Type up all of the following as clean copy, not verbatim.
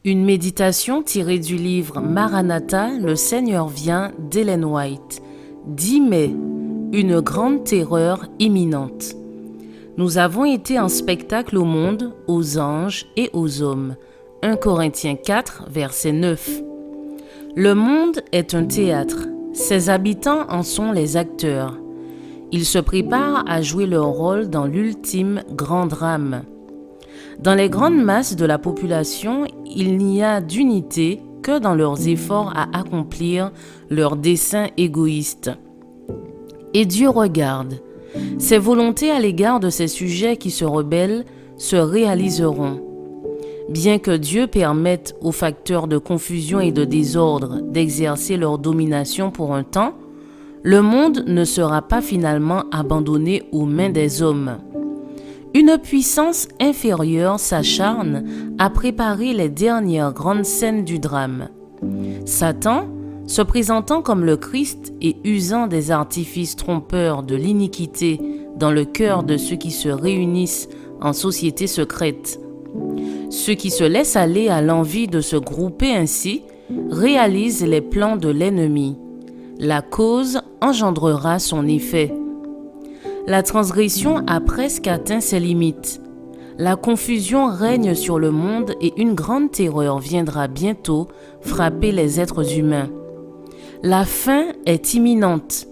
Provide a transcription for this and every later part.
Une méditation tirée du livre Maranatha, le Seigneur vient d'Ellen White. 10 mai, une grande terreur imminente. Nous avons été en spectacle au monde, aux anges et aux hommes. 1 Corinthiens 4, verset 9. Le monde est un théâtre. Ses habitants en sont les acteurs. Ils se préparent à jouer leur rôle dans l'ultime grand drame. Dans les grandes masses de la population, il n'y a d'unité que dans leurs efforts à accomplir leurs desseins égoïstes. Et Dieu regarde. Ses volontés à l'égard de ces sujets qui se rebellent se réaliseront. Bien que Dieu permette aux facteurs de confusion et de désordre d'exercer leur domination pour un temps, le monde ne sera pas finalement abandonné aux mains des hommes. Une puissance inférieure s'acharne à préparer les dernières grandes scènes du drame. Satan, se présentant comme le Christ et usant des artifices trompeurs de l'iniquité dans le cœur de ceux qui se réunissent en société secrète. Ceux qui se laissent aller à l'envie de se grouper ainsi réalisent les plans de l'ennemi. La cause engendrera son effet. La transgression a presque atteint ses limites. La confusion règne sur le monde et une grande terreur viendra bientôt frapper les êtres humains. La fin est imminente.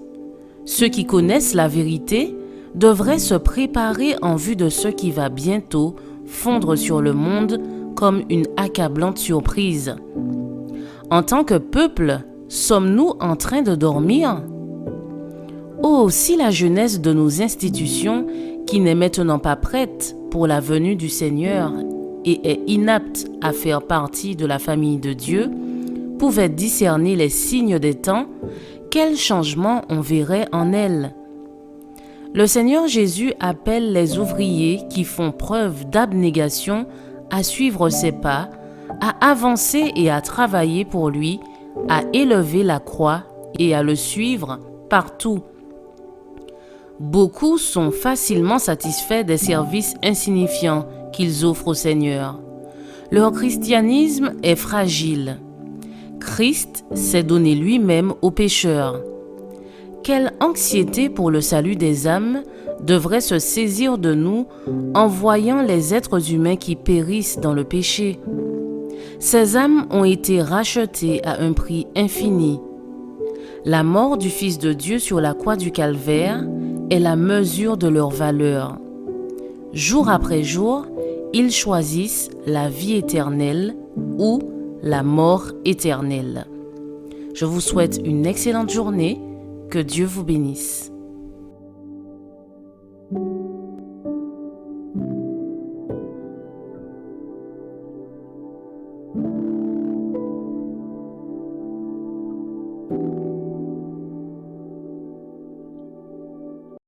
Ceux qui connaissent la vérité devraient se préparer en vue de ce qui va bientôt fondre sur le monde comme une accablante surprise. En tant que peuple, sommes-nous en train de dormir ? Oh, si la jeunesse de nos institutions, qui n'est maintenant pas prête pour la venue du Seigneur et est inapte à faire partie de la famille de Dieu, pouvait discerner les signes des temps, quel changement on verrait en elle. Le Seigneur Jésus appelle les ouvriers qui font preuve d'abnégation à suivre ses pas, à avancer et à travailler pour lui, à élever la croix et à le suivre partout. Beaucoup sont facilement satisfaits des services insignifiants qu'ils offrent au Seigneur. Leur christianisme est fragile. Christ s'est donné lui-même aux pécheurs. Quelle anxiété pour le salut des âmes devrait se saisir de nous en voyant les êtres humains qui périssent dans le péché. Ces âmes ont été rachetées à un prix infini. La mort du Fils de Dieu sur la croix du Calvaire est la mesure de leur valeur. Jour après jour, ils choisissent la vie éternelle ou la mort éternelle. Je vous souhaite une excellente journée. Que Dieu vous bénisse.